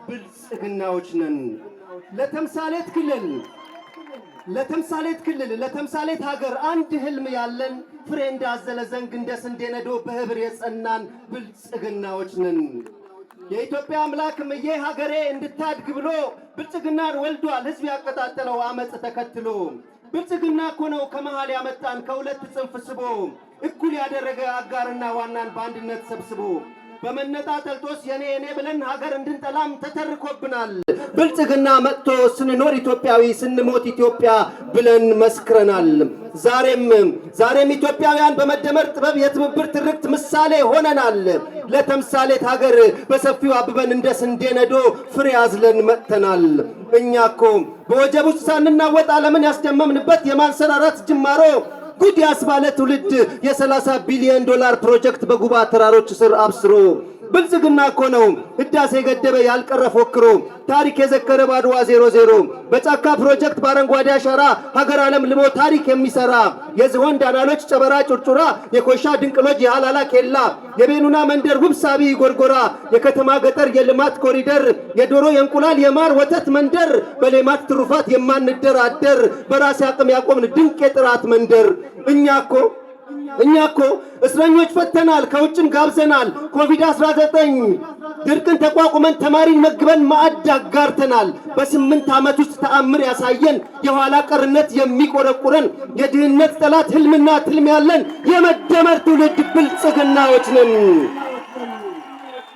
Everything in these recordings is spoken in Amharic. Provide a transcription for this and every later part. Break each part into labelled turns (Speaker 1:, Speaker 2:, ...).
Speaker 1: ብልጽግናዎች ነን። ለተምሳሌት ሀገር አንድ ህልም ያለን ፍሬ እንዳዘለ ዘንግ እንደ ስንዴ ነዶ በህብር የጸናን ብልጽግናዎች ነን። የኢትዮጵያ አምላክ እምዬ ሀገሬ እንድታድግ ብሎ ብልጽግናን ወልዷል ህዝብ ያቀጣጠለው አመጽ ተከትሎ። ብልጽግና እኮ ነው ከመሃል ያመጣን ከሁለት ጽንፍ ስቦ እኩል ያደረገ አጋርና ዋናን በአንድነት ሰብስቦ። በመነጣጠል ጦስ የኔ ብለን ሀገር እንድንጠላም ተተርኮብናል። ብልጽግና መጥቶ ስንኖር ኢትዮጵያዊ ስንሞት ኢትዮጵያ ብለን መስክረናል። ዛሬም ኢትዮጵያውያን በመደመር ጥበብ የትብብር ትርክት ምሳሌ ሆነናል። ለተምሳሌት ሀገር በሰፊው አብበን እንደ ስንዴ ነዶ ፍሬ አዝለን መጥተናል። እኛ እኮ በወጀብ ውስጥ ሳንናወጥ ዓለምን ያስደመምንበት የማንሰራራት ጅማሮ ጉድ ያስባለ ትውልድ የ30 ቢሊዮን ዶላር ፕሮጀክት በጉባ ተራሮች ስር አብስሮ። ብልጽግና እኮ ነው ህዳሴ ገደበ ያልቀረ ፎክሮ ታሪክ የዘከረ ባድዋ 00 በጫካ ፕሮጀክት በአረንጓዴ አሻራ ሀገር ዓለም ልሞ ታሪክ የሚሰራ የዝሆን ዳናሎች ጨበራ ጩርጩራ የኮሻ ድንቅሎች የሃላላ ኬላ የቤኑና መንደር ውብ ሳቢ ጎርጎራ የከተማ ገጠር የልማት ኮሪደር የዶሮ የእንቁላል የማር ወተት መንደር በሌማት ትሩፋት የማንደራደር በራስ አቅም ያቆምን ድንቅ የጥራት መንደር። እኛ እኮ እስረኞች ፈተናል ከውጭም ጋብዘናል ኮቪድ-19 ድርቅን ተቋቁመን ተማሪን መግበን ማዕድ አጋርተናል። በ8 ዓመት ውስጥ ተአምር ያሳየን የኋላ ቀርነት የሚቆረቁረን የድህነት ጠላት ህልምና ትልም ያለን የመደመር ትውልድ ብልጽግናዎች ነን።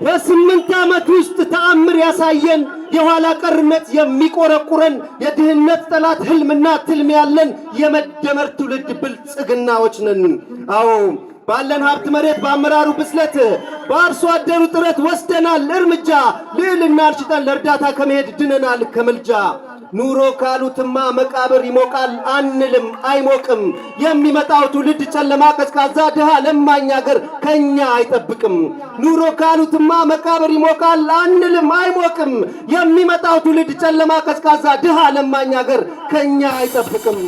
Speaker 1: በ8 ዓመት ውስጥ ተአምር ያሳየን የኋላ ቀርነት የሚቆረቁረን የድህነት ጠላት ህልምና ትልም ያለን የመደመር ትውልድ ብልጽግናዎች ነን። አዎ ባለን ሀብት መሬት በአመራሩ ብስለት በአርሶ አደሩ ጥረት ወስደናል እርምጃ። ልዕልናን ሽጠን ለእርዳታ ከመሄድ ድነናል ከምልጃ። ኑሮ ካሉትማ መቃብር ይሞቃል አንልም አይሞቅም። የሚመጣው ትውልድ ጨለማ ቀዝቃዛ ድሃ ለማኝ አገር ከኛ አይጠብቅም። ኑሮ ካሉትማ መቃብር ይሞቃል አንልም አይሞቅም። የሚመጣው ትውልድ ጨለማ ቀዝቃዛ ድሃ ለማኝ አገር ከኛ አይጠብቅም።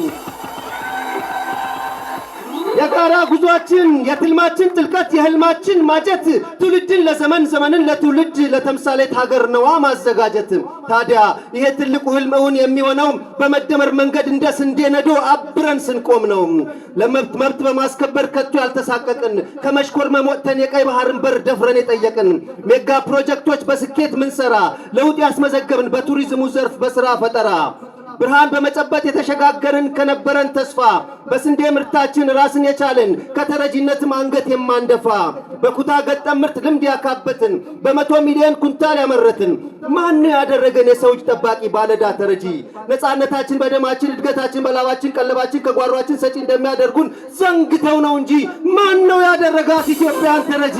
Speaker 1: የጋራ ጉዟችን የትልማችን ጥልቀት የህልማችን ማጀት ትውልድን ለዘመን ዘመንን ለትውልድ ለተምሳሌት ሀገር ነዋ ማዘጋጀት። ታዲያ ይሄ ትልቁ ህልም እውን የሚሆነው በመደመር መንገድ እንደ ስንዴ ነዶ አብረን ስንቆም ነው። ለመብት በማስከበር ከቶ ያልተሳቀቅን ከመሽኮርመም ወጥተን የቀይ ባህርን በር ደፍረን የጠየቅን ሜጋ ፕሮጀክቶች በስኬት ምንሰራ ለውጥ ያስመዘገብን በቱሪዝሙ ዘርፍ በስራ ፈጠራ ብርሃን በመጨበጥ የተሸጋገርን ከነበረን ተስፋ በስንዴ ምርታችን ራስን የቻልን ከተረጂነትም አንገት የማንደፋ በኩታ ገጠም ምርት ልምድ ያካበትን በ100 ሚሊዮን ኩንታል ያመረትን ማን ያደረገን የሰው እጅ ጠባቂ ባለዳ ተረጂ። ነፃነታችን በደማችን እድገታችን በላባችን ቀለባችን ከጓሯችን ሰጪ እንደሚያደርጉን ዘንግተው ነው እንጂ ማን ነው ያደረጋት ኢትዮጵያን ተረጂ?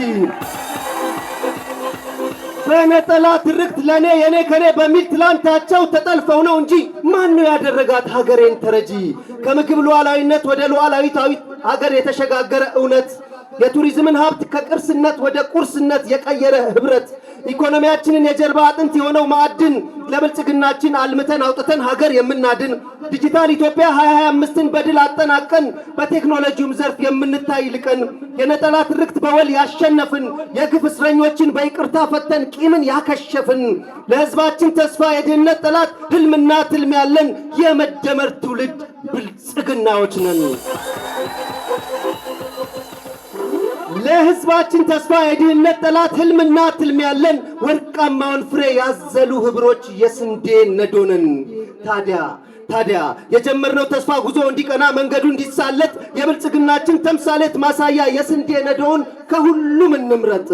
Speaker 1: በነጠላ ትርክት ለኔ የኔ ከኔ በሚል ትላንታቸው ተጠልፈው ነው እንጂ ማን ነው ያደረጋት ሀገሬን ተረጂ? ከምግብ ሉዓላዊነት ወደ ሉዓላዊታዊ ሀገር የተሸጋገረ እውነት የቱሪዝምን ሀብት ከቅርስነት ወደ ቁርስነት የቀየረ ህብረት ኢኮኖሚያችንን የጀርባ አጥንት የሆነው ማዕድን ለብልጽግናችን አልምተን አውጥተን ሀገር የምናድን ዲጂታል ኢትዮጵያ 2025ን በድል አጠናቀን በቴክኖሎጂውም ዘርፍ የምንታይ ልቀን የነጠላ ትርክት በወል ያሸነፍን የግፍ እስረኞችን በይቅርታ ፈተን ቂምን ያከሸፍን ለህዝባችን ተስፋ የድህነት ጠላት ህልምና ትልም ያለን የመደመር ትውልድ ብልጽግናዎች ነን። ለህዝባችን ተስፋ የድህነት ጠላት ህልምና ትልም ያለን ወርቃማውን ፍሬ ያዘሉ ህብሮች የስንዴ ነዶንን። ታዲያ የጀመርነው ተስፋ ጉዞ እንዲቀና መንገዱ እንዲሳለት የብልጽግናችን ተምሳሌት ማሳያ የስንዴ ነዶውን ከሁሉም እንምረጥ።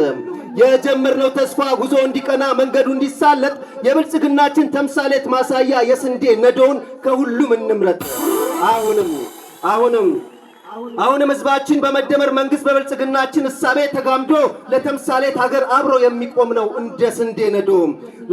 Speaker 1: የጀመርነው ተስፋ ጉዞ እንዲቀና መንገዱ እንዲሳለት የብልጽግናችን ተምሳሌት ማሳያ የስንዴ ነዶውን ከሁሉም እንምረጥ። አሁንም ህዝባችን በመደመር መንግስት በብልጽግናችን እሳቤ ተጋምዶ ለተምሳሌት ሀገር አብሮ የሚቆም ነው እንደ ስንዴ ነዶ።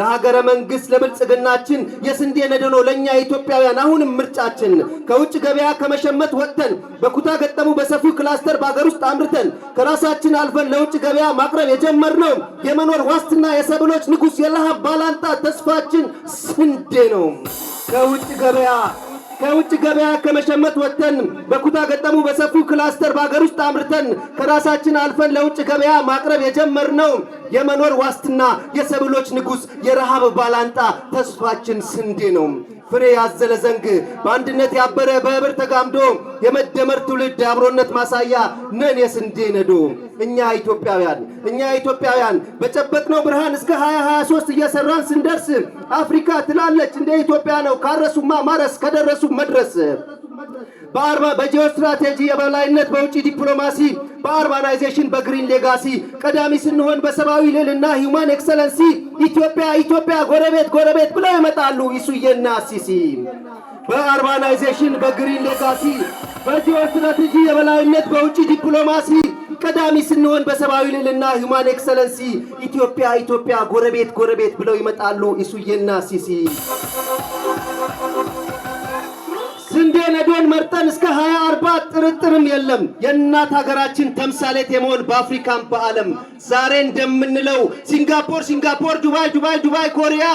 Speaker 1: ለሀገረ መንግስት ለብልጽግናችን የስንዴ ነዶ ነው ለኛ ኢትዮጵያውያን አሁንም ምርጫችን። ከውጭ ገበያ ከመሸመት ወጥተን በኩታ ገጠሙ በሰፊው ክላስተር በሀገር ውስጥ አምርተን ከራሳችን አልፈን ለውጭ ገበያ ማቅረብ የጀመርነው የመኖር ዋስትና የሰብሎች ንጉስ የለሃብ ባላንጣ ተስፋችን ስንዴ ነው። ከውጭ ገበያ ከመሸመት ወጥተን በኩታ ገጠሙ በሰፊው ክላስተር በአገር ውስጥ አምርተን ከራሳችን አልፈን ለውጭ ገበያ ማቅረብ የጀመርነው የመኖር ዋስትና የሰብሎች ንጉሥ የረሃብ ባላንጣ ተስፋችን ስንዴ ነው። ፍሬ ያዘለ ዘንግ በአንድነት ያበረ በህብር ተጋምዶ የመደመር ትውልድ አብሮነት ማሳያ ነን የስንዴ ነዶ። እኛ ኢትዮጵያውያን በጨበጥነው ብርሃን እስከ 2023 እየሰራን ስንደርስ አፍሪካ ትላለች እንደ ኢትዮጵያ ነው ካረሱማ ማረስ ከደረሱ መድረስ። በጂኦ ስትራቴጂ የበላይነት በውጭ ዲፕሎማሲ በአርባናይዜሽን በግሪን ሌጋሲ ቀዳሚ ስንሆን በሰብአዊ ልዕልና ሂውማን ኤክሰለንሲ ኢትዮጵያ ጎረቤት ብለው ይመጣሉ ኢሱዬና ሲሲ። በአርባናይዜሽን በግሪን ሌጋሲ በጂኦ ስትራቴጂ የበላይነት በውጭ ዲፕሎማሲ ቀዳሚ ስንሆን በሰብአዊ ልዕልና ሂውማን ኤክሰለንሲ ኢትዮጵያ ጎረቤት ብለው ይመጣሉ ኢሱዬና ሲሲ። ስንዴ ነዶን መርጠን እስከ 2040 ጥርጥርም የለም የእናት ሀገራችን ተምሳሌት የመሆን በአፍሪካም በዓለም ዛሬ እንደምንለው ሲንጋፖር ዱባይ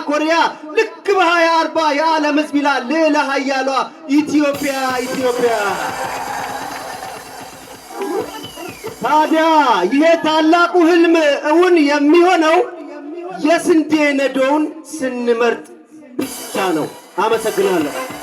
Speaker 1: ኮሪያ ልክ በ2040 የዓለም ሕዝብ ይላል ልዕለ ኃያሏ ኢትዮጵያ። ታዲያ ይሄ ታላቁ ህልም እውን የሚሆነው የስንዴ ነዶውን ስንመርጥ ብቻ ነው። አመሰግናለሁ።